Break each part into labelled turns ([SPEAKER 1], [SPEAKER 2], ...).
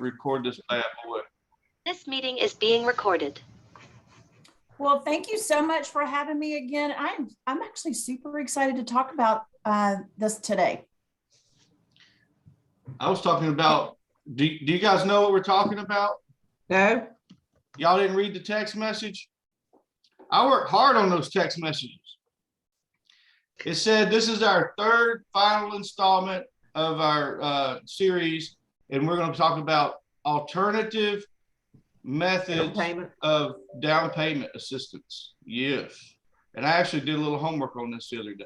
[SPEAKER 1] record this bad boy.
[SPEAKER 2] This meeting is being recorded.
[SPEAKER 3] Well, thank you so much for having me again. I'm actually super excited to talk about this today.
[SPEAKER 1] I was talking about, do you guys know what we're talking about?
[SPEAKER 4] No.
[SPEAKER 1] Y'all didn't read the text message? I worked hard on those text messages. It said this is our third final installment of our series, and we're going to talk about alternative methods of down payment assistance. Yes. And I actually did a little homework on this the other day.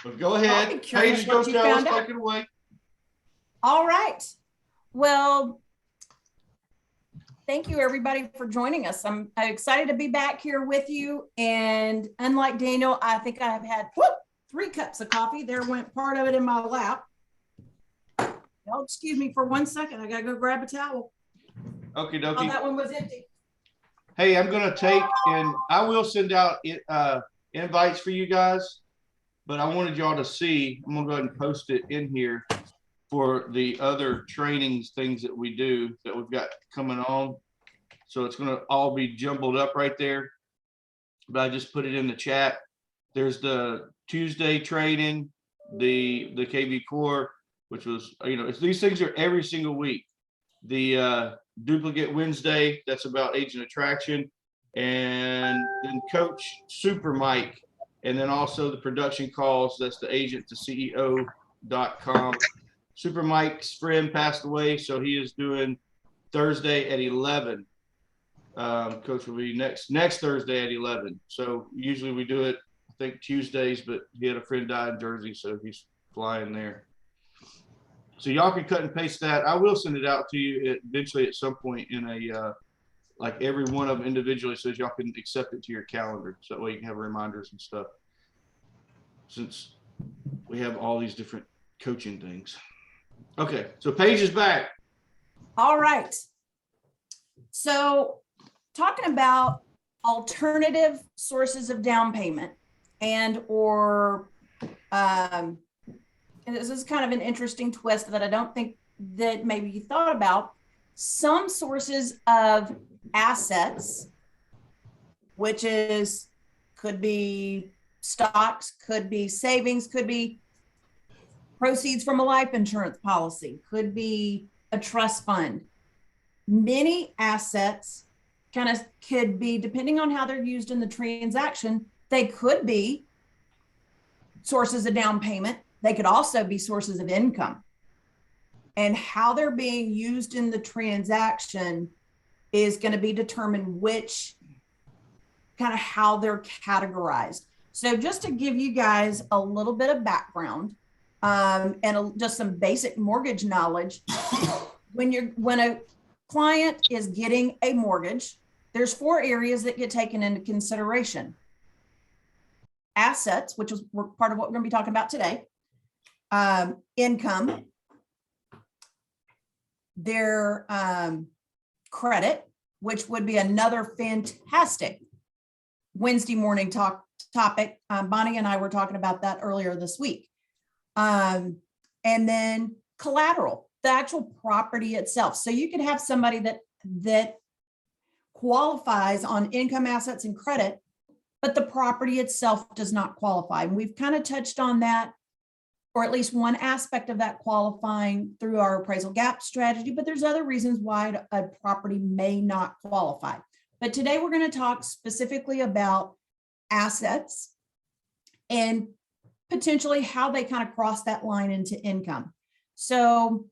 [SPEAKER 1] But go ahead. Paige, go tell us, take it away.
[SPEAKER 3] All right. Well, thank you everybody for joining us. I'm excited to be back here with you. And unlike Daniel, I think I have had 3 cups of coffee. There went part of it in my lap. Oh, excuse me for 1 second. I gotta go grab a towel.
[SPEAKER 1] Okie dokie.
[SPEAKER 3] Oh, that one was empty.
[SPEAKER 1] Hey, I'm gonna take, and I will send out invites for you guys, but I wanted y'all to see. I'm gonna go ahead and post it in here for the other trainings, things that we do that we've got coming on. So it's gonna all be jumbled up right there, but I just put it in the chat. There's the Tuesday training, the KV core, which was, these things are every single week. The duplicate Wednesday, that's about agent attraction, and then Coach Super Mike, and then also the production calls, that's the agent to CEO.com. Super Mike's friend passed away, so he is doing Thursday at 11. Coach will be next Thursday at 11. So usually we do it, I think Tuesdays, but he had a friend die in Jersey, so he's flying there. So y'all can cut and paste that. I will send it out to you eventually at some point in a, like every one of them individually, so y'all can accept it to your calendar. So that way you can have reminders and stuff. Since we have all these different coaching things. Okay, so Paige is back.
[SPEAKER 3] All right. So talking about alternative sources of down payment and or and this is kind of an interesting twist that I don't think that maybe you thought about. Some sources of assets, which could be stocks, could be savings, could be proceeds from a life insurance policy, could be a trust fund. Many assets could be, depending on how they're used in the transaction, they could be sources of down payment. They could also be sources of income. And how they're being used in the transaction is going to be determined how they're categorized. So just to give you guys a little bit of background and just some basic mortgage knowledge, when a client is getting a mortgage, there's 4 areas that get taken into consideration. Assets, which is part of what we're going to be talking about today. Income, their credit, which would be another fantastic Wednesday morning topic. Bonnie and I were talking about that earlier this week. And then collateral, the actual property itself. So you could have somebody that qualifies on income, assets, and credit, but the property itself does not qualify. And we've kind of touched on that, or at least one aspect of that qualifying through our appraisal gap strategy, but there's other reasons why a property may not qualify. But today we're going to talk specifically about assets and potentially how they kind of cross that line into income. So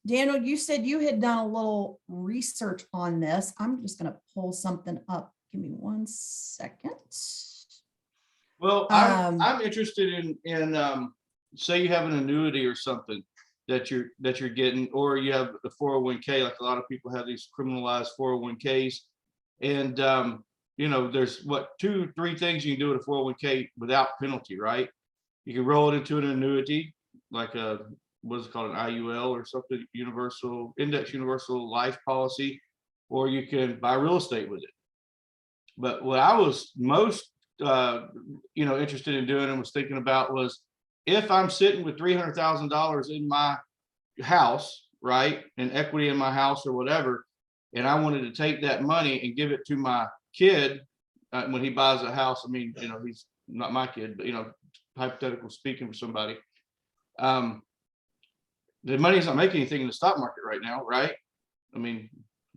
[SPEAKER 3] Daniel, you said you had done a little research on this. I'm just going to pull something up. Give me 1 second.
[SPEAKER 1] Well, I'm interested in say you have an annuity or something that you're getting, or you have a 401k, like a lot of people have these criminalized 401ks, and there's 2-3 things you can do with a 401k without penalty, right? You can roll it into an annuity, like what is it called, an IUL or something, universal life policy, or you can buy real estate with it. But what I was most interested in doing and was thinking about was if I'm sitting with $300,000 in my house, right, and equity in my house or whatever, and I wanted to take that money and give it to my kid when he buys a house. I mean, you know, he's not my kid, but you know, hypothetical speaking for somebody. The money's not making anything in the stock market right now, right? I mean,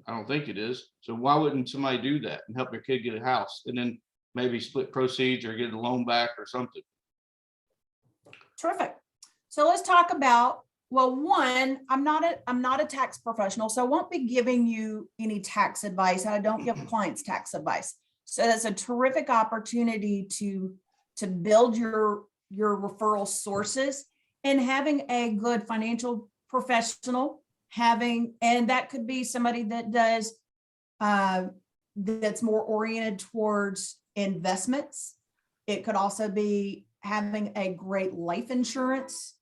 [SPEAKER 1] I don't think it is. So why wouldn't somebody do that and help their kid get a house and then maybe split proceeds or get a loan back or something?
[SPEAKER 3] Terrific. So let's talk about, well, one, I'm not a tax professional, so I won't be giving you any tax advice. I don't give clients tax advice. So that's a terrific opportunity to build your referral sources, and having a good financial professional, and that could be somebody that does that's more oriented towards investments. It could also be having a great life insurance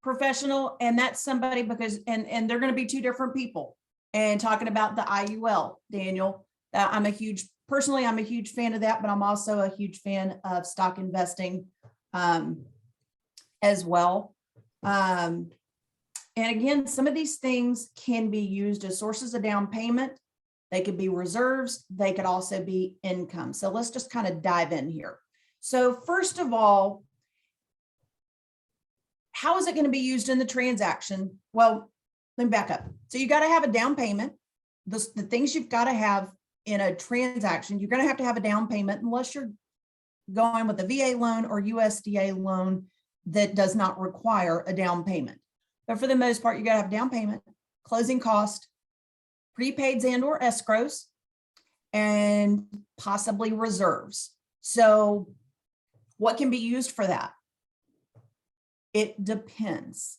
[SPEAKER 3] professional, and that's somebody because and they're going to be two different people. And talking about the IUL, Daniel, I'm a huge fan of that, but I'm also a huge fan of stock investing as well. And again, some of these things can be used as sources of down payment. They could be reserves. They could also be income. So let's just kind of dive in here. So first of all, how is it going to be used in the transaction? Well, let me back up. So you got to have a down payment. The things you've got to have in a transaction, you're going to have a down payment unless you're going with a VA loan or USDA loan that does not require a down payment. But for the most part, you got to have a down payment, closing cost, prepaids and or escrows, and possibly reserves. So what can be used for that? It depends.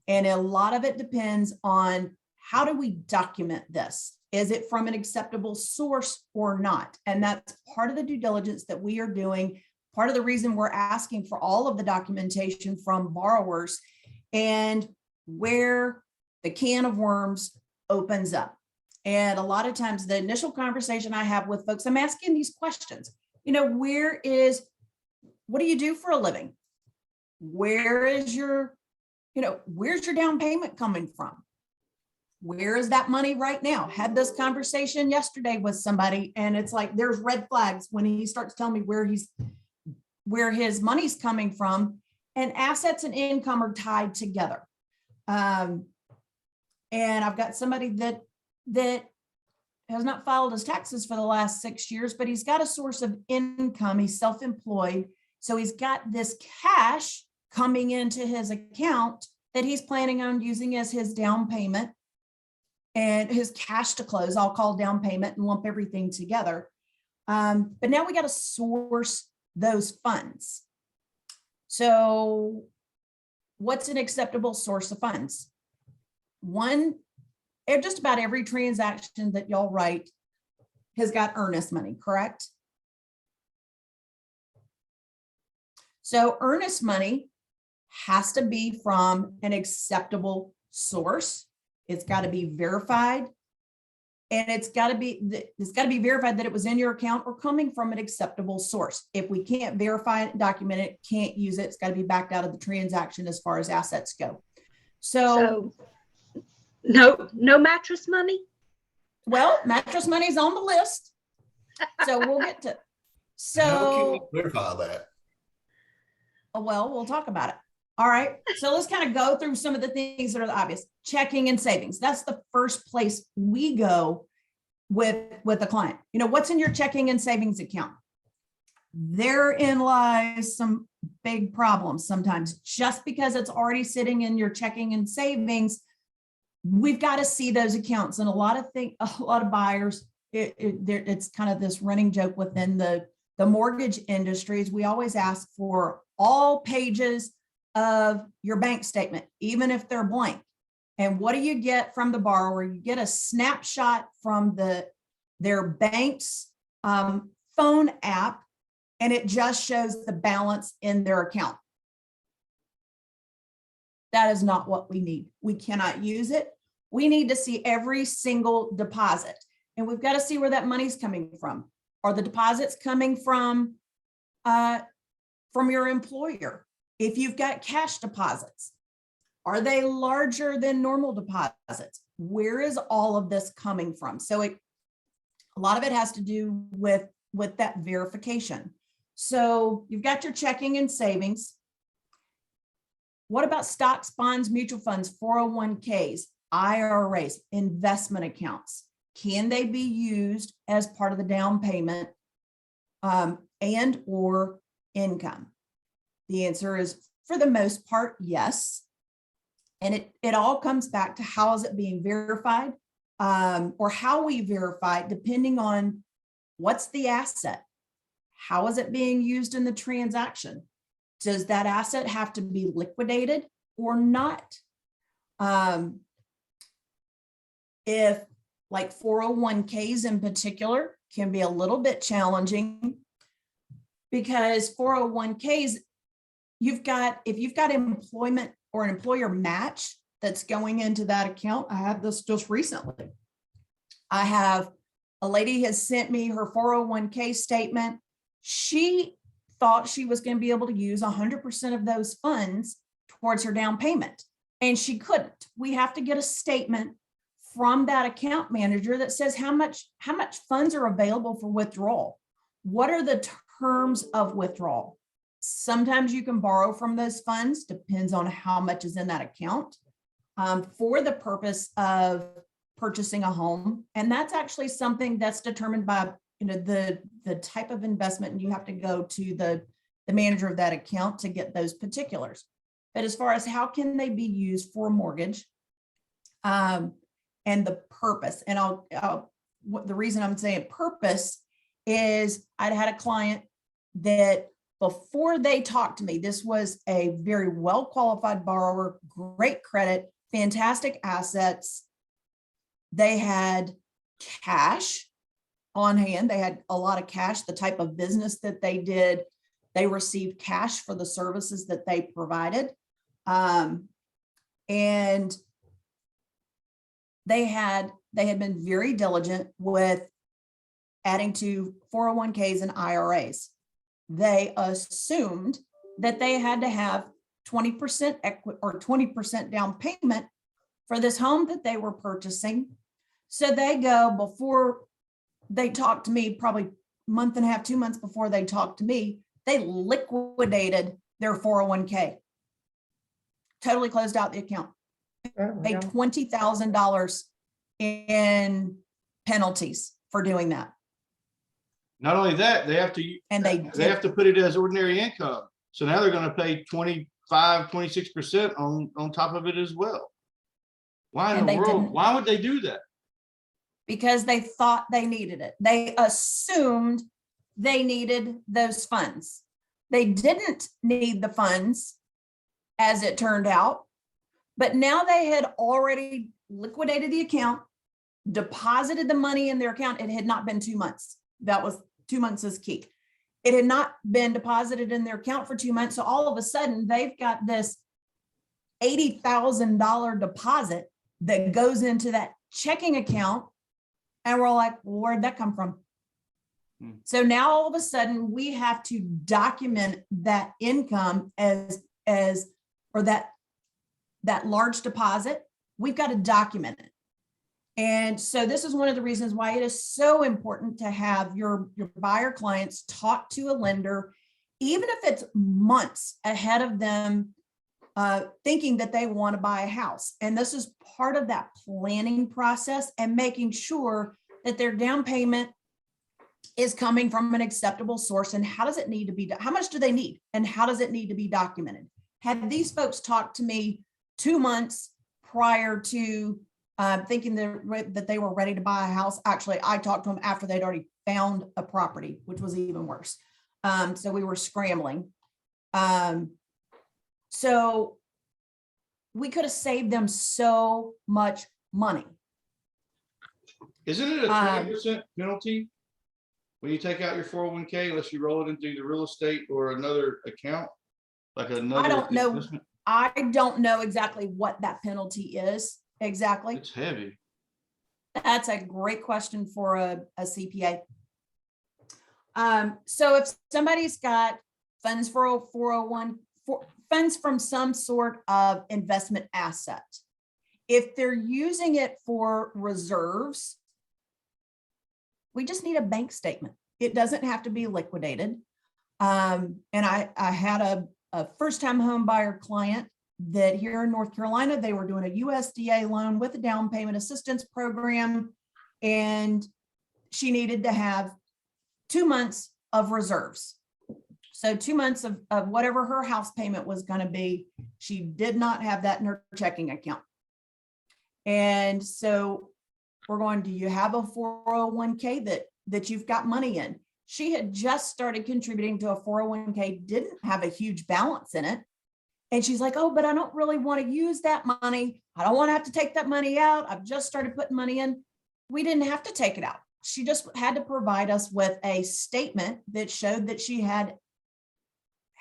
[SPEAKER 3] And a lot of it depends on how do we document this? Is it from an acceptable source or not? And that's part of the due diligence that we are doing. Part of the reason we're asking for all of the documentation from borrowers, and where the can of worms opens up. And a lot of times the initial conversation I have with folks, I'm asking these questions, you know, what do you do for a living? Where's your down payment coming from? Where is that money right now? Had this conversation yesterday with somebody, and it's like, there's red flags when he starts telling me where his money's coming from, and assets and income are tied together. And I've got somebody that has not filed his taxes for the last 6 years, but he's got a source of income. He's self-employed. So he's got this cash coming into his account that he's planning on using as his down payment and his cash to close. I'll call down payment and lump everything together. But now we got to source those funds. So what's an acceptable source of funds? Just about every transaction that y'all write has got earnest money, correct? So earnest money has to be from an acceptable source. It's got to be verified, and it's got to be verified that it was in your account or coming from an acceptable source. If we can't verify it, document it, can't use it, it's got to be backed out of the transaction as far as assets go. So
[SPEAKER 4] no mattress money?
[SPEAKER 3] Well, mattress money is on the list. So we'll get to,
[SPEAKER 5] How can we clarify that?
[SPEAKER 3] Well, we'll talk about it. All right. So let's kind of go through some of the things that are obvious. Checking and savings. That's the first place we go with a client. You know, what's in your checking and savings account? Therein lies some big problems sometimes. Just because it's already sitting in your checking and savings, we've got to see those accounts. And a lot of buyers, it's kind of this running joke within the mortgage industries. We always ask for all pages of your bank statement, even if they're blank. And what do you get from the borrower? You get a snapshot from their bank's phone app, and it just shows the balance in their account. That is not what we need. We cannot use it. We need to see every single deposit, and we've got to see where that money's coming from. Are the deposits coming from your employer? If you've got cash deposits, are they larger than normal deposits? Where is all of this coming from? So a lot of it has to do with that verification. So you've got your checking and savings. What about stocks, bonds, mutual funds, 401ks, IRAs, investment accounts? Can they be used as part of the down payment and or income? The answer is, for the most part, yes. And it all comes back to how is it being verified, or how we verify, depending on what's the asset, how is it being used in the transaction? Does that asset have to be liquidated or not? If like 401ks in particular can be a little bit challenging, because 401ks, if you've got employment or an employer match that's going into that account. I had this just recently. I have a lady has sent me her 401k statement. She thought she was going to be able to use 100% of those funds towards her down payment, and she couldn't. We have to get a statement from that account manager that says how much funds are available for withdrawal. What are the terms of withdrawal? Sometimes you can borrow from those funds, depends on how much is in that account, for the purpose of purchasing a home. And that's actually something that's determined by the type of investment, and you have to go to the manager of that account to get those particulars. But as far as how can they be used for a mortgage, and the purpose, and the reason I'm saying purpose is I'd had a client that before they talked to me, this was a very well-qualified borrower, great credit, fantastic assets. They had cash on hand. They had a lot of cash. The type of business that they did, they received cash for the services that they provided. And they had been very diligent with adding to 401ks and IRAs. They assumed that they had to have 20% equity or 20% down payment for this home that they were purchasing. So they go, before they talked to me, probably a month and a half, 2 months before they talked to me, they liquidated their 401k, totally closed out the account, paid $20,000 in penalties for doing that.
[SPEAKER 1] Not only that, they have to put it as ordinary income. So now they're going to pay 25, 26% on top of it as well. Why in the world? Why would they do that?
[SPEAKER 3] Because they thought they needed it. They assumed they needed those funds. They didn't need the funds, as it turned out, but now they had already liquidated the account, deposited the money in their account. It had not been 2 months. That was 2 months is key. It had not been deposited in their account for 2 months. So all of a sudden they've got this $80,000 deposit that goes into that checking account. And we're like, well, where'd that come from? So now all of a sudden we have to document that income or that large deposit. We've got to document it. And so this is one of the reasons why it is so important to have your buyer clients talk to a lender, even if it's months ahead of them thinking that they want to buy a house. And this is part of that planning process and making sure that their down payment is coming from an acceptable source. And how does it need to be, how much do they need? And how does it need to be documented? Had these folks talked to me 2 months prior to thinking that they were ready to buy a house, actually, I talked to them after they'd already found a property, which was even worse. So we were scrambling. So we could have saved them so much money.
[SPEAKER 1] Isn't it a 20% penalty when you take out your 401k unless you roll it into the real estate or another account? Like another
[SPEAKER 3] I don't know.
[SPEAKER 1] investment?
[SPEAKER 3] I don't know exactly what that penalty is exactly.
[SPEAKER 1] It's heavy.
[SPEAKER 3] That's a great question for a CPA. So if somebody's got funds for funds from some sort of investment asset. If they're using it for reserves, we just need a bank statement. It doesn't have to be liquidated. And I had a first-time home buyer client that here in North Carolina, they were doing a USDA loan with a down payment assistance program, and she needed to have 2 months of reserves. So 2 months of whatever her house payment was going to be, she did not have that in her checking account. And so we're going, do you have a 401k that you've got money in? She had just started contributing to a 401k, didn't have a huge balance in it. And she's like, oh, but I don't really want to use that money. I don't want to have to take that money out. I've just started putting money in. We didn't have to take it out. She just had to provide us with a statement that showed that she had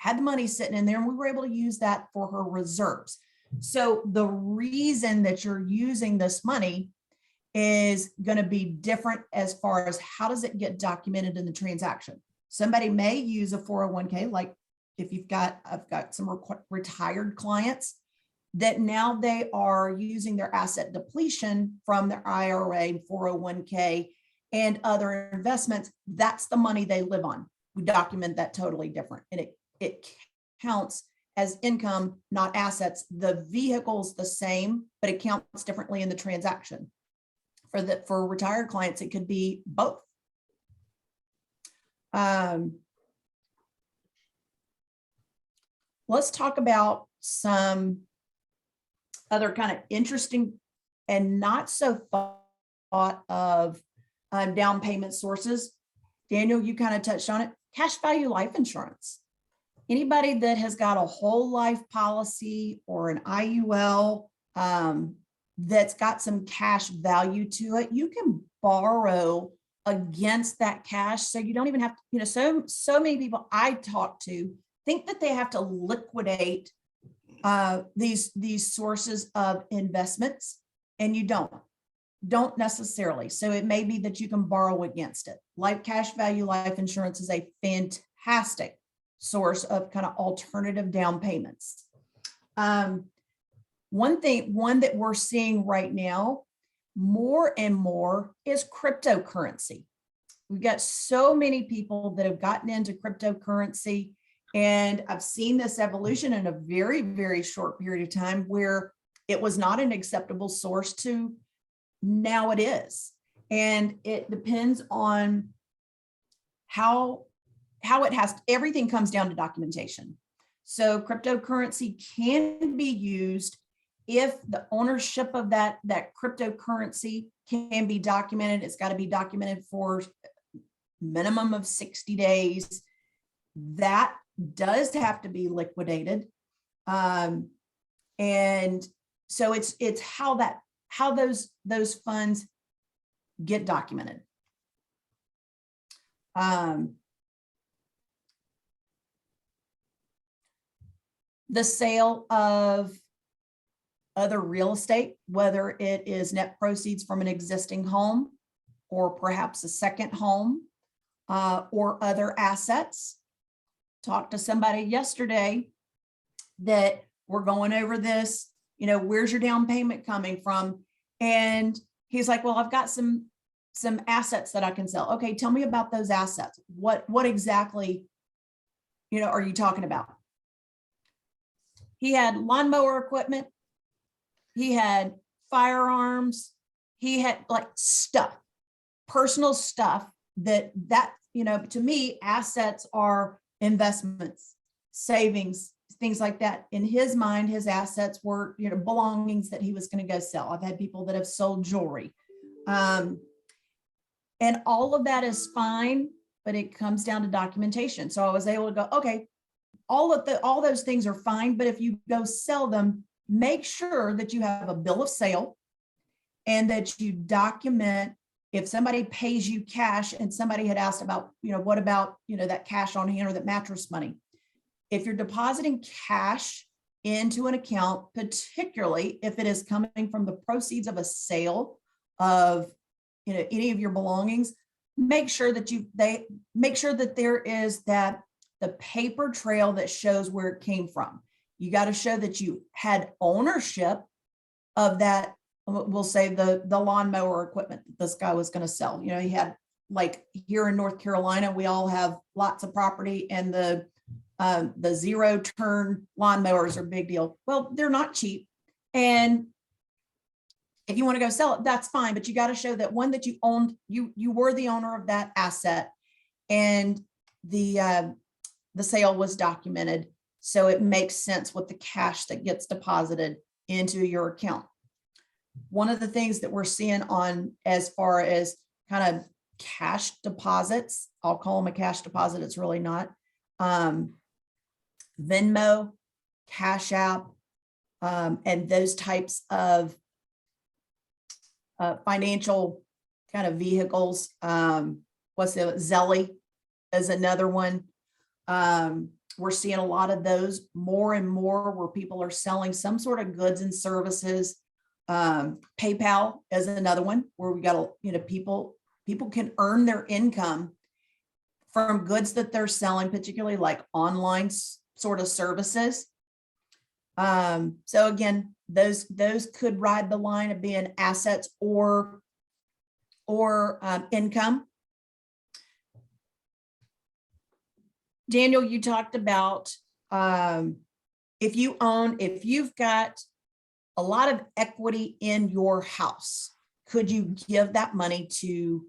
[SPEAKER 3] the money sitting in there, and we were able to use that for her reserves. So the reason that you're using this money is going to be different as far as how does it get documented in the transaction. Somebody may use a 401k, like if I've got some retired clients that now they are using their asset depletion from their IRA, 401k, and other investments. That's the money they live on. We document that totally different, and it counts as income, not assets. The vehicle's the same, but it counts differently in the transaction. For retired clients, it could be both. Let's talk about some other kind of interesting and not so thought of down payment sources. Daniel, you kind of touched on it. Cash value life insurance. Anybody that has got a whole life policy or an IUL that's got some cash value to it, you can borrow against that cash. So you don't even have to, so many people I talk to think that they have to liquidate these sources of investments, and you don't necessarily. So it may be that you can borrow against it. Like cash value life insurance is a fantastic source of kind of alternative down payments. One that we're seeing right now more and more is cryptocurrency. We've got so many people that have gotten into cryptocurrency, and I've seen this evolution in a very, very short period of time where it was not an acceptable source to now it is. And it depends on how it has, everything comes down to documentation. So cryptocurrency can be used if the ownership of that cryptocurrency can be documented. It's got to be documented for minimum of 60 days. That does have to be liquidated. And so it's how those funds get documented. The sale of other real estate, whether it is net proceeds from an existing home or perhaps a second home or other assets. Talked to somebody yesterday that we're going over this, where's your down payment coming from? And he's like, well, I've got some assets that I can sell. Okay, tell me about those assets. What exactly, are you talking about? He had lawnmower equipment. He had firearms. He had like stuff, personal stuff that, to me, assets are investments, savings, things like that. In his mind, his assets were, belongings that he was going to go sell. I've had people that have sold jewelry. And all of that is fine, but it comes down to documentation. So I was able to go, okay, all those things are fine, but if you go sell them, make sure that you have a bill of sale and that you document. If somebody pays you cash, and somebody had asked about, what about, that cash on hand or that mattress money? If you're depositing cash into an account, particularly if it is coming from the proceeds of a sale of, any of your belongings, make sure that there is the paper trail that shows where it came from. You got to show that you had ownership of that. We'll say the lawnmower equipment that this guy was going to sell. You know, he had, like here in North Carolina, we all have lots of property, and the zero turn lawnmowers are a big deal. Well, they're not cheap. And if you want to go sell it, that's fine. But you got to show that one, that you owned, you were the owner of that asset, and the sale was documented. So it makes sense with the cash that gets deposited into your account. One of the things that we're seeing on as far as kind of cash deposits, I'll call them a cash deposit, it's really not, Venmo, Cash App, and those types of financial kind of vehicles. What's the Zelly is another one. We're seeing a lot of those more and more where people are selling some sort of goods and services. PayPal is another one where we got, you know, people can earn their income from goods that they're selling, particularly like online sort of services. So again, those could ride the line of being assets or income. Daniel, you talked about if you've got a lot of equity in your house, could you give that money to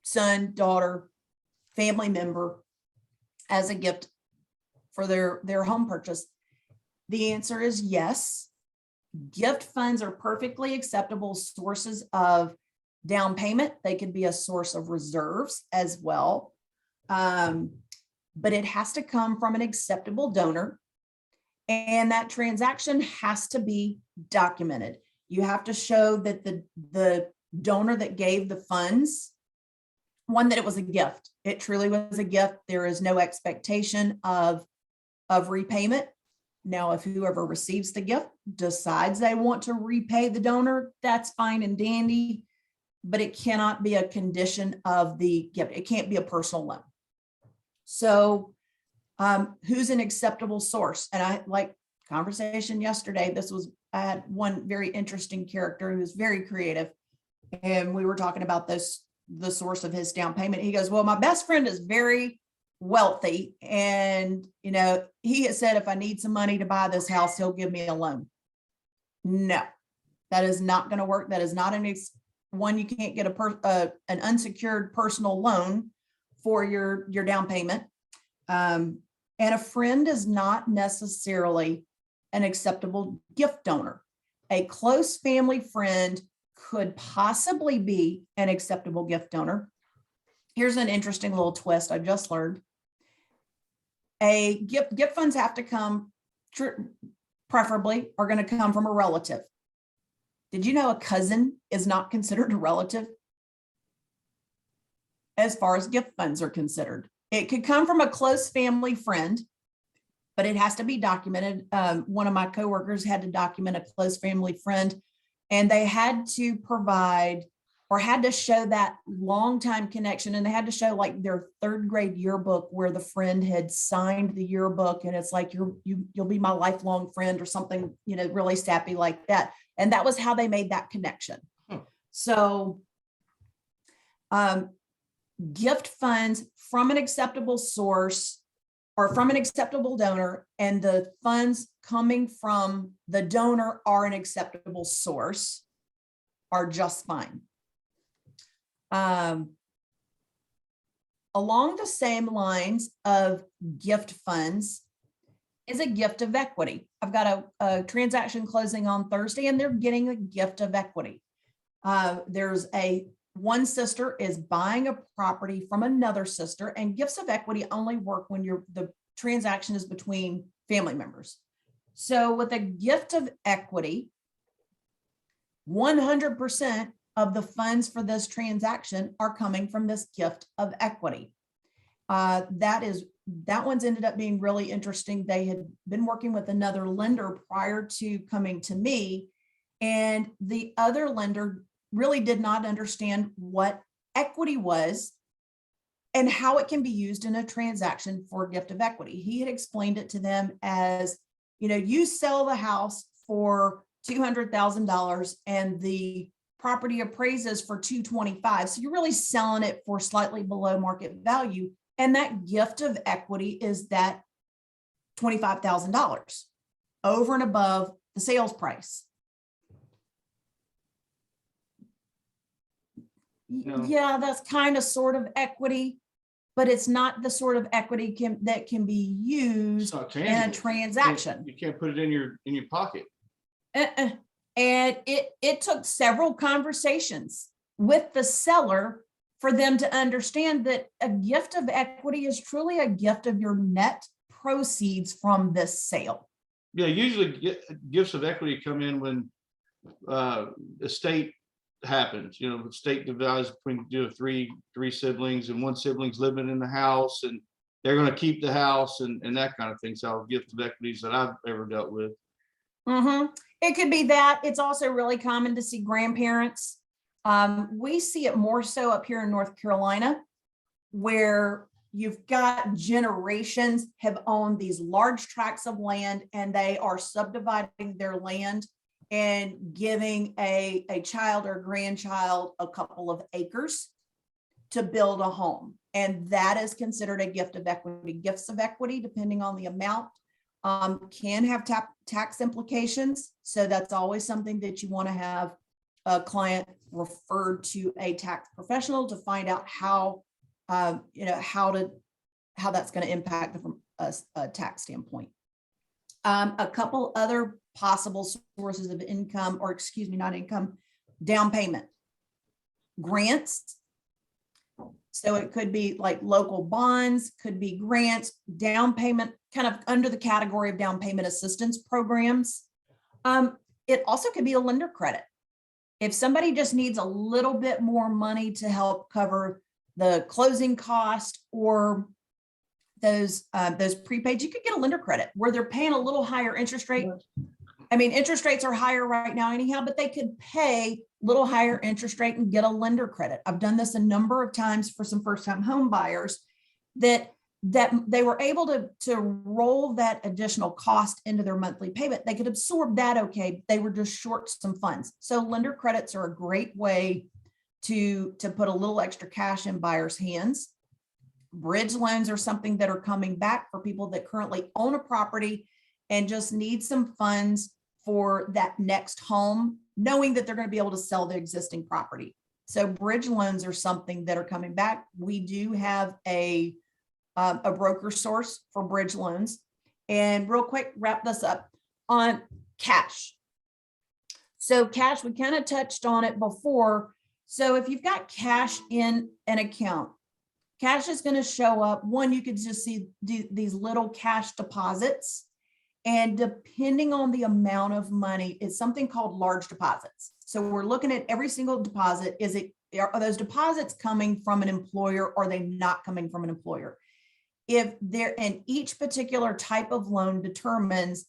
[SPEAKER 3] son, daughter, family member as a gift for their home purchase? The answer is yes. Gift funds are perfectly acceptable sources of down payment. They could be a source of reserves as well. But it has to come from an acceptable donor, and that transaction has to be documented. You have to show that the donor that gave the funds, one, that it was a gift. It truly was a gift. There is no expectation of repayment. Now, if whoever receives the gift decides they want to repay the donor, that's fine and dandy, but it cannot be a condition of the gift. It can't be a personal loan. So who's an acceptable source? And I like conversation yesterday. I had one very interesting character who's very creative. And we were talking about the source of his down payment. He goes, well, my best friend is very wealthy. And, you know, he has said, if I need some money to buy this house, he'll give me a loan. No, that is not going to work. That is not one, you can't get an unsecured personal loan for your down payment. And a friend is not necessarily an acceptable gift donor. A close family friend could possibly be an acceptable gift donor. Here's an interesting little twist I just learned. Gift funds have to come, preferably, are going to come from a relative. Did you know a cousin is not considered a relative as far as gift funds are considered? It could come from a close family friend, but it has to be documented. One of my coworkers had to document a close family friend, and they had to provide or had to show that longtime connection. And they had to show like their third grade yearbook where the friend had signed the yearbook. And it's like, you'll be my lifelong friend or something, you know, really sappy like that. And that was how they made that connection. So gift funds from an acceptable source or from an acceptable donor, and the funds coming from the donor are an acceptable source, are just fine. Along the same lines of gift funds is a gift of equity. I've got a transaction closing on Thursday, and they're getting a gift of equity. There's one sister is buying a property from another sister, and gifts of equity only work when the transaction is between family members. So with a gift of equity, 100% of the funds for this transaction are coming from this gift of equity. That one's ended up being really interesting. They had been working with another lender prior to coming to me, and the other lender really did not understand what equity was and how it can be used in a transaction for gift of equity. He had explained it to them as, you sell the house for $200,000 and the property appraises for $225,000. So you're really selling it for slightly below market value. And that gift of equity is that $25,000 over and above the sales price.
[SPEAKER 1] No.
[SPEAKER 3] Yeah, that's kind of sort of equity, but it's not the sort of equity that can be
[SPEAKER 1] It's
[SPEAKER 3] used
[SPEAKER 1] not
[SPEAKER 3] in a
[SPEAKER 1] tangible.
[SPEAKER 3] transaction.
[SPEAKER 1] You can't put it in your pocket.
[SPEAKER 3] And it took several conversations with the seller for them to understand that a gift of equity is truly a gift of your net proceeds from this sale.
[SPEAKER 1] Yeah, usually gifts of equity come in when estate happens. The estate divides between three siblings, and one sibling's living in the house, and they're going to keep the house and that kind of thing. So gifts of equities that I've ever dealt with.
[SPEAKER 3] It could be that. It's also really common to see grandparents. We see it more so up here in North Carolina, where you've got generations have owned these large tracts of land, and they are subdividing their land and giving a child or grandchild a couple of acres to build a home. And that is considered a gift of equity. Gifts of equity, depending on the amount, can have tax implications. So that's always something that you want to have a client referred to a tax professional to find out how that's going to impact from a tax standpoint. A couple other possible sources of income, or excuse me, not income, down payment, grants. So it could be like local bonds, could be grants, down payment, kind of under the category of down payment assistance programs. It also could be a lender credit. If somebody just needs a little bit more money to help cover the closing cost or those prepaids, you could get a lender credit where they're paying a little higher interest rate. I mean, interest rates are higher right now anyhow, but they could pay a little higher interest rate and get a lender credit. I've done this a number of times for some first-time home buyers that they were able to roll that additional cost into their monthly payment. They could absorb that, okay, they were just short some funds. So lender credits are a great way to put a little extra cash in buyers' hands. Bridge loans are something that are coming back for people that currently own a property and just need some funds for that next home, knowing that they're going to be able to sell the existing property. So bridge loans are something that are coming back. We do have a broker source for bridge loans. And real quick, wrap this up on cash. So cash, we kind of touched on it before. So if you've got cash in an account, cash is going to show up. One, you could just see these little cash deposits. And depending on the amount of money, it's something called large deposits. So we're looking at every single deposit. Are those deposits coming from an employer, or are they not coming from an employer? If they're in each particular type of loan determines,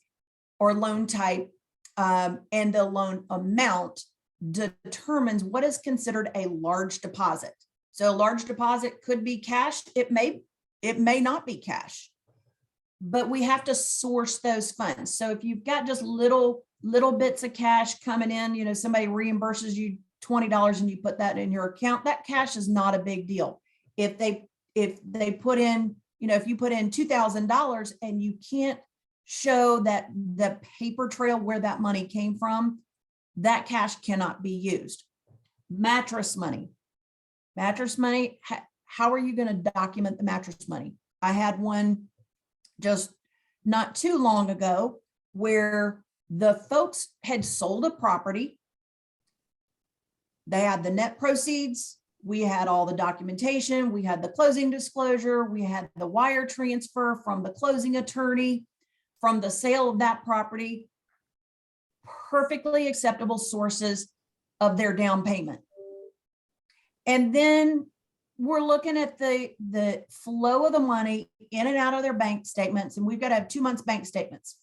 [SPEAKER 3] or loan type, and the loan amount determines what is considered a large deposit. So a large deposit could be cash. It may not be cash, but we have to source those funds. So if you've got just little bits of cash coming in, somebody reimburses you $20 and you put that in your account, that cash is not a big deal. If they put in, if you put in $2,000 and you can't show that the paper trail where that money came from, that cash cannot be used. Mattress money, how are you going to document the mattress money? I had one just not too long ago where the folks had sold a property. They had the net proceeds. We had all the documentation. We had the closing disclosure. We had the wire transfer from the closing attorney from the sale of that property. Perfectly acceptable sources of their down payment. And then we're looking at the flow of the money in and out of their bank statements. And we've got to have 2 months bank statements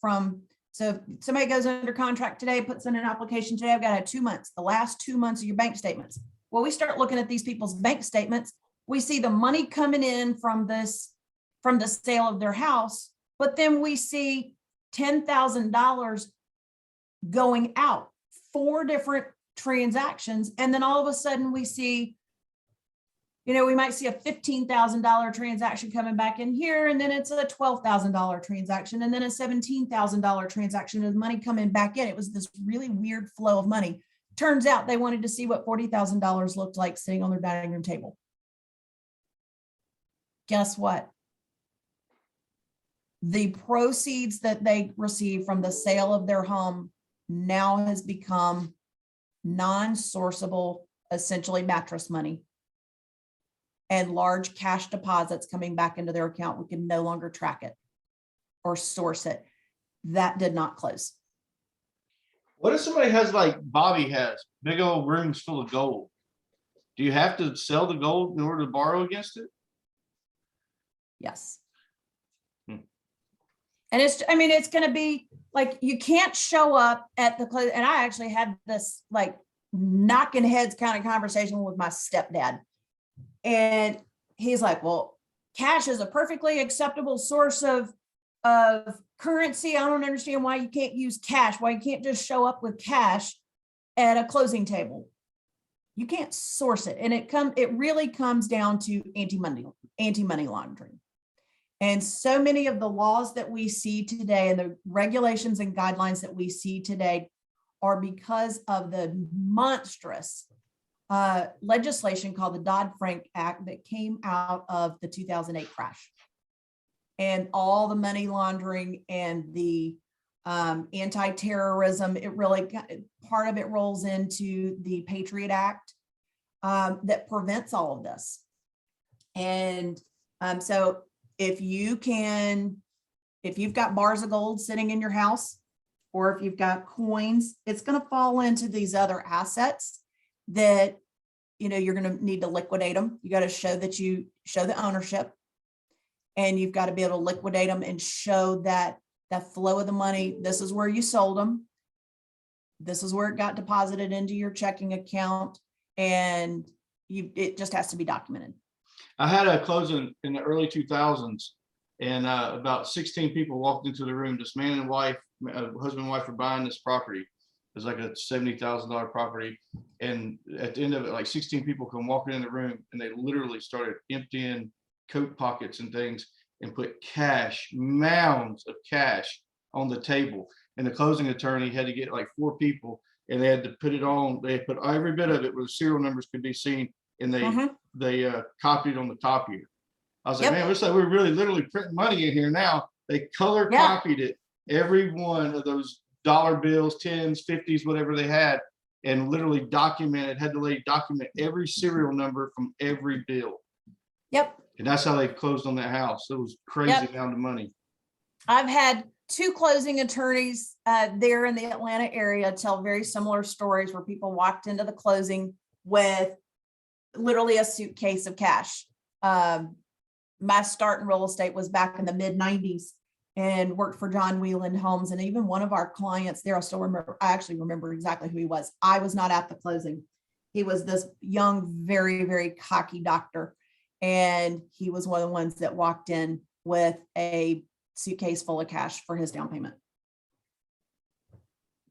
[SPEAKER 3] so if somebody goes under contract today, puts in an application today, I've got to have 2 months, the last 2 months of your bank statements. Well, we start looking at these people's bank statements. we see the money coming in from the sale of their house, but then we see $10,000 going out, 4 different transactions. And then all of a sudden we see, we might see a $15,000 transaction coming back in here, and then it's a $12,000 transaction, and then a $17,000 transaction of money coming back in. It was this really weird flow of money. Turns out they wanted to see what $40,000 looked like sitting on their dining room table. Guess what? The proceeds that they received from the sale of their home now has become non-sourceable, essentially mattress money, and large cash deposits coming back into their account. We can no longer track it or source it. That did not close.
[SPEAKER 1] What if somebody has, like Bobby has, big old rooms full of gold? Do you have to sell the gold in order to borrow against it?
[SPEAKER 3] Yes.
[SPEAKER 1] Hmm.
[SPEAKER 3] And it's going to be like, you can't show up at the close. And I actually had this like knocking heads kind of conversation with my stepdad. And he's like, well, cash is a perfectly acceptable source of currency. I don't understand why you can't use cash, why you can't just show up with cash at a closing table. You can't source it. And it really comes down to anti-money laundering. And so many of the laws that we see today and the regulations and guidelines that we see today are because of the monstrous legislation called the Dodd-Frank Act that came out of the 2008 crash. And all the money laundering and the anti-terrorism, part of it rolls into the Patriot Act that prevents all of this. And so if you've got bars of gold sitting in your house, or if you've got coins, it's going to fall into these other assets that, you're going to need to liquidate them. You got to show that you show the ownership, and you've got to be able to liquidate them and show that flow of the money. This is where you sold them. This is where it got deposited into your checking account, and it just has to be documented.
[SPEAKER 1] I had a closing in the early 2000s, and about 16 people walked into the room. This man and wife, husband and wife, were buying this property. It was like a $70,000 property. And at the end of it, like 16 people come walking in the room, and they literally started emptying coat pockets and things and put cash, mounds of cash on the table. And the closing attorney had to get like 4 people, and they had to put it on. They put every bit of it where the serial numbers could be seen, and they copied on the top here. I was like, man, it looks like we're really literally printing money in here now. They color copied it, every one of those dollar bills, 10s, 50s, whatever they had, and literally had the lady document every serial number from every bill.
[SPEAKER 3] Yep.
[SPEAKER 1] And that's how they closed on that house. It was crazy amount of money.
[SPEAKER 3] I've had 2 closing attorneys there in the Atlanta area tell very similar stories where people walked into the closing with literally a suitcase of cash. My start in real estate was back in the mid 90s, and worked for John Wheeland Homes. And even one of our clients there, I actually remember exactly who he was. I was not at the closing. He was this young, very, very cocky doctor. And he was one of the ones that walked in with a suitcase full of cash for his down payment.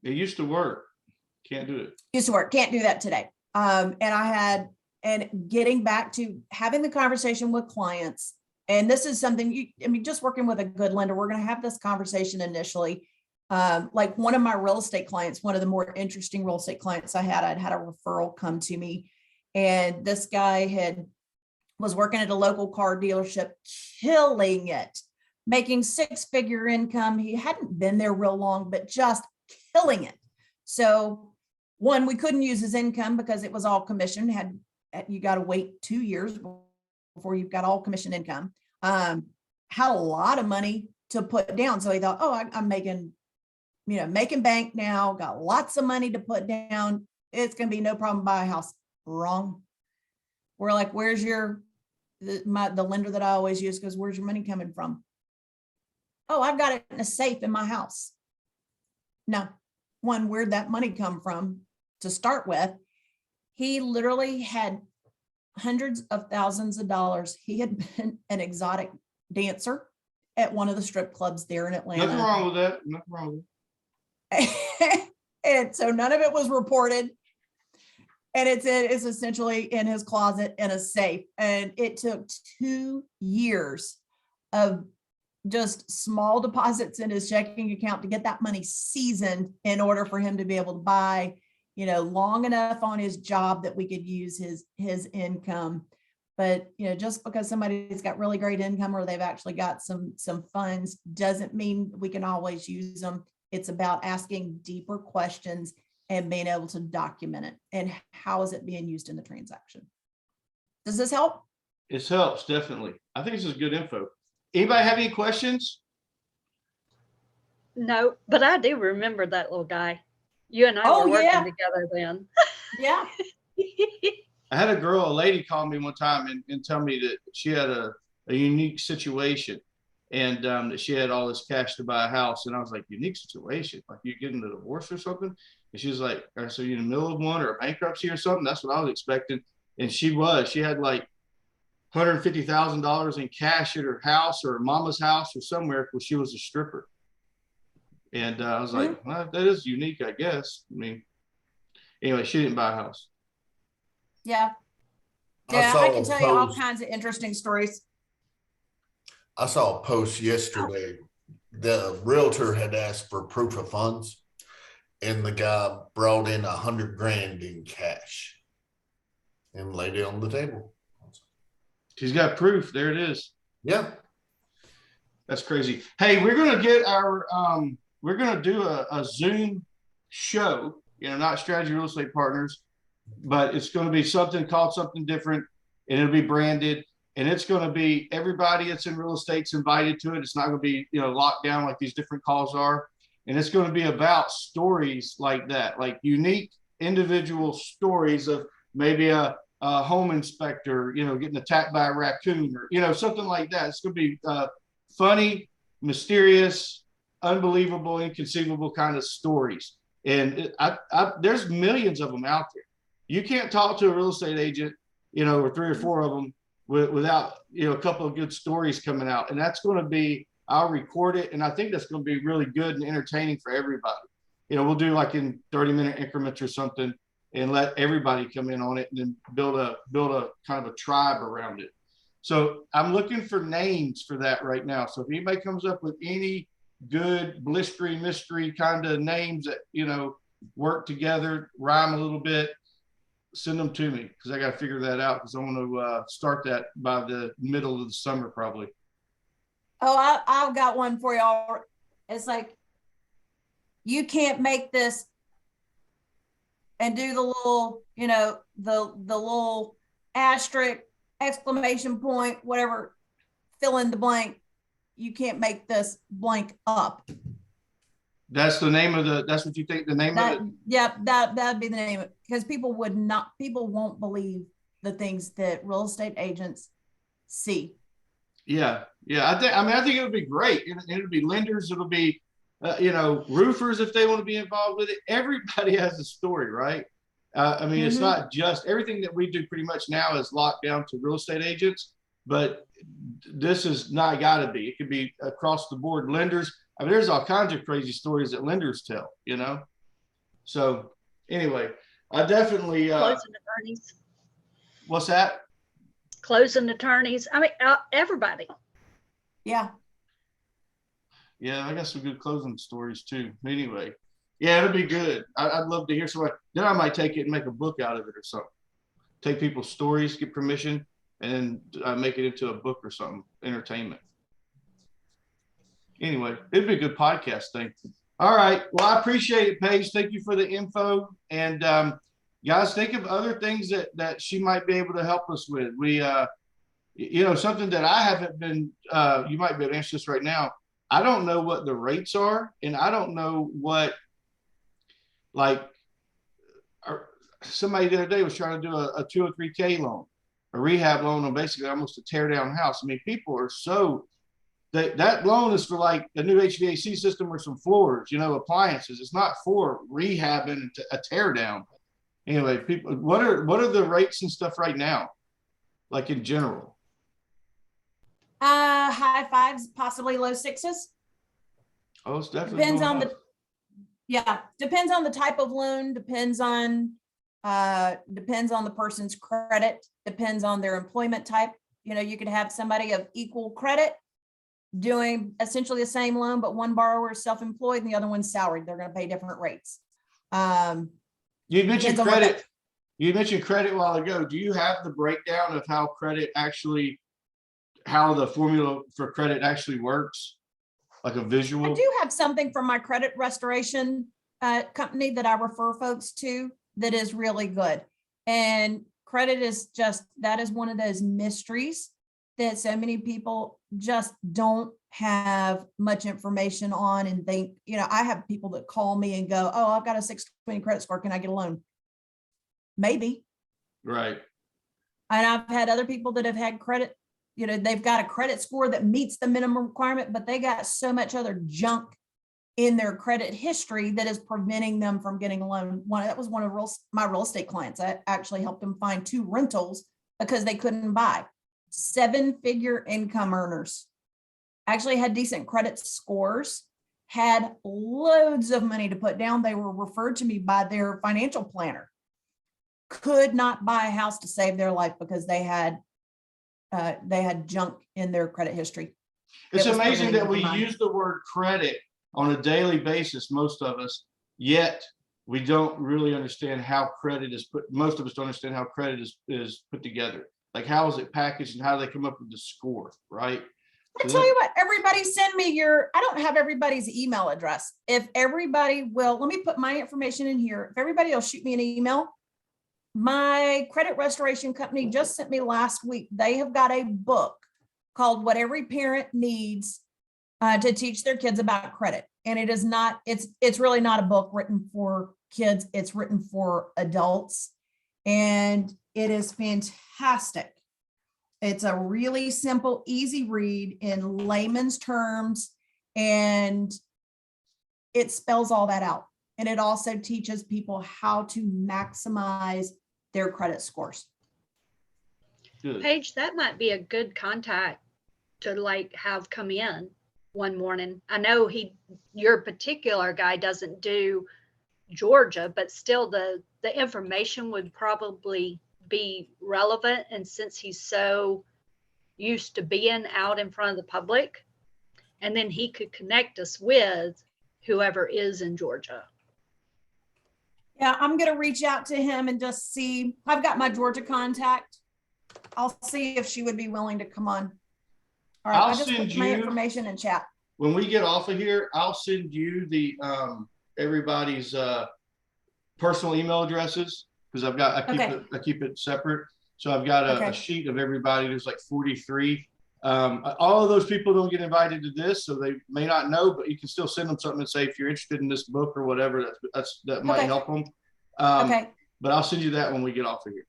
[SPEAKER 1] It used to work. Can't do it.
[SPEAKER 3] Used to work. Can't do that today. And getting back to having the conversation with clients. And this is something just working with a good lender, we're going to have this conversation initially. Like one of my real estate clients, one of the more interesting real estate clients I'd had a referral come to me. And this guy was working at a local car dealership, killing it, making 6-figure income. He hadn't been there real long, but just killing it. So one, we couldn't use his income because it was all commission. You got to wait 2 years before you've got all commission income. Had a lot of money to put down. So he thought, I'm making bank now, got lots of money to put down. It's going to be no problem to buy a house. Wrong. We're like, where's the lender that I always use goes, where's your money coming from? Oh, I've got it in a safe in my house. No, one, where'd that money come from to start with? He literally had hundreds of thousands of dollars. He had been an exotic dancer at one of the strip clubs there in Atlanta.
[SPEAKER 1] Nothing wrong with that. Nothing wrong with it.
[SPEAKER 3] And so none of it was reported. And it's essentially in his closet in a safe. And it took 2 years of just small deposits in his checking account to get that money seasoned in order for him to be able to buy, long enough on his job that we could use his income. But, just because somebody's got really great income or they've actually got some funds doesn't mean we can always use them. It's about asking deeper questions and being able to document it. And how is it being used in the transaction? Does this help?
[SPEAKER 1] It helps, definitely. I think this is good info. Anybody have any questions?
[SPEAKER 4] No, but I do remember that little guy. You and I
[SPEAKER 3] Oh,
[SPEAKER 4] were working
[SPEAKER 3] yeah.
[SPEAKER 4] together then.
[SPEAKER 3] Yeah.
[SPEAKER 1] I had a lady call me one time and tell me that she had a unique situation and that she had all this cash to buy a house. And I was like, unique situation? Like you getting a divorce or something? And she was like, so you're in the middle of one or a bankruptcy or something? That's what I was expecting. And she had like $150,000 in cash at her house or her mama's house or somewhere because she was a stripper. And I was like, well, that is unique, I guess. I mean, anyway, she didn't buy a house.
[SPEAKER 3] Yeah.
[SPEAKER 5] I
[SPEAKER 3] Yeah,
[SPEAKER 5] saw
[SPEAKER 3] I can
[SPEAKER 5] a
[SPEAKER 3] tell you all
[SPEAKER 5] post-
[SPEAKER 3] kinds of interesting stories.
[SPEAKER 5] I saw a post yesterday. The realtor had asked for proof of funds, and the guy brought in $100 grand in cash and laid it on the table.
[SPEAKER 1] She's got proof. There it is.
[SPEAKER 5] Yeah.
[SPEAKER 1] That's crazy. Hey, we're going to get we're going to do a Zoom show, not Strategy Real Estate Partners, but it's going to be something called something different, and it'll be branded, and it's going to be everybody that's in real estate's invited to it. It's not going to be, locked down like these different calls are. And it's going to be about stories like that, like unique individual stories of maybe a home inspector, getting attacked by a raccoon or, something like that. It's going to be funny, mysterious, unbelievable, inconceivable kind of stories. And there's millions of them out there. You can't talk to a real estate agent, or 3 or 4 of them without, a couple of good stories coming out. And that's going to be, I'll record it. And I think that's going to be really good and entertaining for everybody. We'll do like in 30-minute increments or something and let everybody come in on it and then build a kind of a tribe around it. So I'm looking for names for that right now. So if anybody comes up with any good blistery mystery kind of names that, work together, rhyme a little bit, send them to me because I got to figure that out because I want to start that by the middle of the summer probably.
[SPEAKER 3] Oh, I've got one for y'all. It's like, you can't make this and do the little, the little asterisk, exclamation point, whatever, fill in the blank. You can't make this blank up.
[SPEAKER 1] That's the name of that's what you think the name of it?
[SPEAKER 3] Yeah, that'd be the name of it, because people won't believe the things that real estate agents see.
[SPEAKER 1] Yeah. I think it would be great. It'll be lenders. It'll be, roofers if they want to be involved with it. Everybody has a story, right? It's not just everything that we do pretty much now is locked down to real estate agents, but this is not got to be. It could be across the board lenders. There's all kinds of crazy stories that lenders tell, So anyway, I definitely.
[SPEAKER 4] Closing attorneys.
[SPEAKER 1] What's that?
[SPEAKER 4] Closing attorneys. Everybody.
[SPEAKER 3] Yeah.
[SPEAKER 1] Yeah, I got some good closing stories too. Anyway, yeah, it'll be good. I'd love to hear somebody. Then I might take it and make a book out of it or something. Take people's stories, get permission, and then make it into a book or something. Entertainment. Anyway, it'd be a good podcast thing. All right. Well, I appreciate it, Paige. Thank you for the info. And guys, think of other things that she might be able to help us with. We, something that I haven't been, you might be able to answer this right now. I don't know what the rates are, and I don't know what, somebody the other day was trying to do a 203K loan, a rehab loan on basically almost a tear down house. People are so, that loan is for like a new HVAC system or some floors, appliances. It's not for rehabbing a tear down. Anyway, people, what are the rates and stuff right now? like in general?
[SPEAKER 3] High fives, possibly low sixes.
[SPEAKER 1] Oh, it's definitely
[SPEAKER 3] Depends
[SPEAKER 1] going
[SPEAKER 3] on
[SPEAKER 1] up.
[SPEAKER 3] depends on the type of loan, depends on the person's credit, depends on their employment type. You know, you could have somebody of equal credit doing essentially the same loan, but one borrower is self-employed and the other one's salaried. They're going to pay different rates.
[SPEAKER 1] You mentioned
[SPEAKER 3] Depends on what
[SPEAKER 1] credit. You mentioned credit a while ago. Do you have the breakdown of how the formula for credit actually works? Like a
[SPEAKER 3] I
[SPEAKER 1] visual?
[SPEAKER 3] do have something from my credit restoration company that I refer folks to that is really good. And credit is that is one of those mysteries that so many people just don't have much information on and think, you know, I have people that call me and go, oh, I've got a 620 credit score. Can I get a loan? Maybe.
[SPEAKER 1] Right.
[SPEAKER 3] And I've had other people that have had credit, you know, they've got a credit score that meets the minimum requirement, but they got so much other junk in their credit history that is preventing them from getting a loan. That was one of my real estate clients. I actually helped them find 2 rentals because they couldn't buy. 7-figure income earners, actually had decent credit scores, had loads of money to put down. They were referred to me by their financial planner. Could not buy a house to save their life because they had junk in their credit history.
[SPEAKER 1] It's
[SPEAKER 3] It was
[SPEAKER 1] amazing
[SPEAKER 3] preventing
[SPEAKER 1] that
[SPEAKER 3] them
[SPEAKER 1] we
[SPEAKER 3] from buying.
[SPEAKER 1] use the word credit on a daily basis, most of us, yet we don't really understand how credit is put. Most of us don't understand how credit is put together. Like, how is it packaged and how do they come up with the score, right?
[SPEAKER 3] I tell you what, everybody send me I don't have everybody's email address. If everybody will, let me put my information in here. If everybody will shoot me an email. My credit restoration company just sent me last week. They have got a book called What Every Parent Needs to Teach Their Kids About Credit. And it is not, it's really not a book written for kids. It's written for adults. And it is fantastic. It's a really simple, easy read in layman's terms, and it spells all that out. And it also teaches people how to maximize their credit scores.
[SPEAKER 1] Good.
[SPEAKER 4] Paige, that might be a good contact to like have come in one morning. I know your particular guy doesn't do Georgia, but still the information would probably be relevant. And since he's so used to being out in front of the public, and then he could connect us with whoever is in Georgia.
[SPEAKER 3] Yeah, I'm going to reach out to him and just see. I've got my Georgia contact. I'll see if she would be willing to come on. All right,
[SPEAKER 1] I'll
[SPEAKER 3] I just
[SPEAKER 1] send
[SPEAKER 3] put my
[SPEAKER 1] you-
[SPEAKER 3] information in chat.
[SPEAKER 1] When we get off of here, I'll send you the everybody's personal email addresses, because I keep it separate. So I've got a sheet of everybody. There's like 43. All of those people don't get invited to this, so they may not know, but you can still send them something and say, if you're interested in this book or whatever, that might help them.
[SPEAKER 3] Okay.
[SPEAKER 1] But I'll send you that when we get off of here.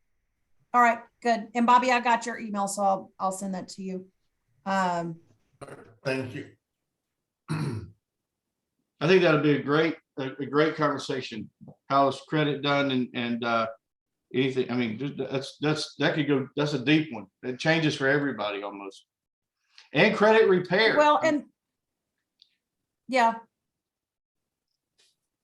[SPEAKER 3] All right, good. And Bobby, I got your email, so I'll send that to you.
[SPEAKER 5] Thank you.
[SPEAKER 1] I think that'll be a great conversation. How is credit done and anything? I mean, that's a deep one. It changes for everybody almost. And credit repair.
[SPEAKER 3] Well, and yeah.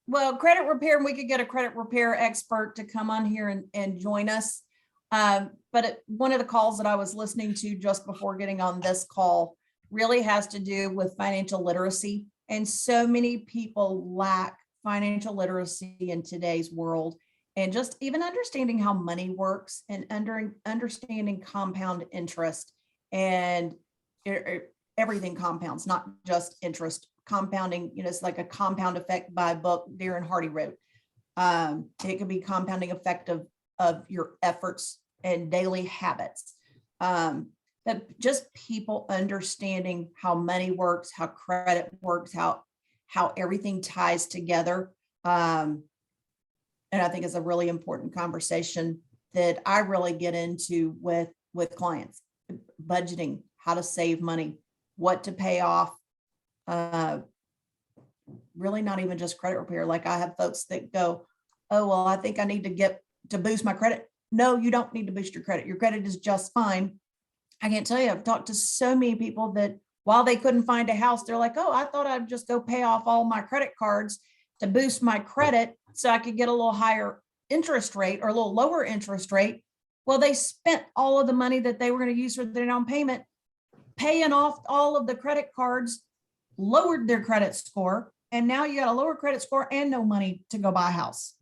[SPEAKER 3] Well, credit repair, and we could get a credit repair expert to come on here and join us. But one of the calls that I was listening to just before getting on this call really has to do with financial literacy. And so many people lack financial literacy in today's world, and just even understanding how money works and understanding compound interest, and everything compounds, not just interest. Compounding, it's like a compound effect by a book Darren Hardy wrote. It could be compounding effect of your efforts and daily habits. But just people understanding how money works, how credit works, how everything ties together. And I think it's a really important conversation that I really get into with clients. Budgeting, how to save money, what to pay off. Really not even just credit repair. Like, I have folks that go, oh, well, I think I need to boost my credit. no, you don't need to boost your credit. Your credit is just fine. I can't tell you, I've talked to so many people that while they couldn't find a house, they're like, oh, I thought I'd just go pay off all my credit cards to boost my credit so I could get a little higher interest rate or a little lower interest rate. Well, they spent all of the money that they were going to use for their down payment, paying off all of the credit cards, lowered their credit score. And now you got a lower credit score and no money to go buy a house.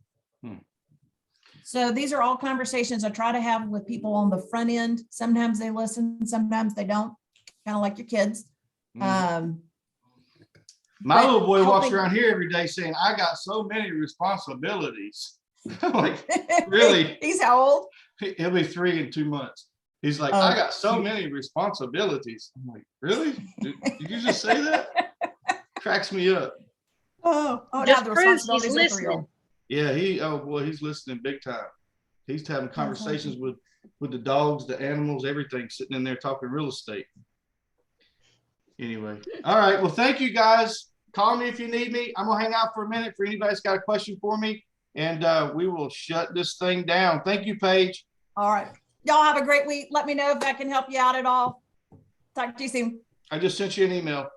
[SPEAKER 3] So these are all conversations I try to have with people on the front end. Sometimes they listen, sometimes they don't, kind of like your kids.
[SPEAKER 1] My
[SPEAKER 3] But
[SPEAKER 1] little boy walks
[SPEAKER 3] helping-
[SPEAKER 1] around here every day saying, I got so many responsibilities. I'm like, really?
[SPEAKER 3] He's how old?
[SPEAKER 1] He'll be 3 in 2 months. He's like,
[SPEAKER 3] Oh,
[SPEAKER 1] I got so
[SPEAKER 3] cute.
[SPEAKER 1] many responsibilities. I'm like, really? Did you just say that? Cracks me up.
[SPEAKER 3] Oh, now
[SPEAKER 4] Just
[SPEAKER 3] the
[SPEAKER 4] proves he's
[SPEAKER 3] responsibilities of a 3-year-old.
[SPEAKER 1] Yeah, oh boy, he's listening big time. He's having conversations with the dogs, the animals, everything, sitting in there talking real estate. Anyway, all right. Well, thank you guys. Call me if you need me. I'm gonna hang out for a minute for anybody that's got a question for me, and we will shut this thing down. Thank you, Paige.
[SPEAKER 3] All right. Y'all have a great week. Let me know if I can help you out at all. Talk to you soon.
[SPEAKER 1] I just sent you an email.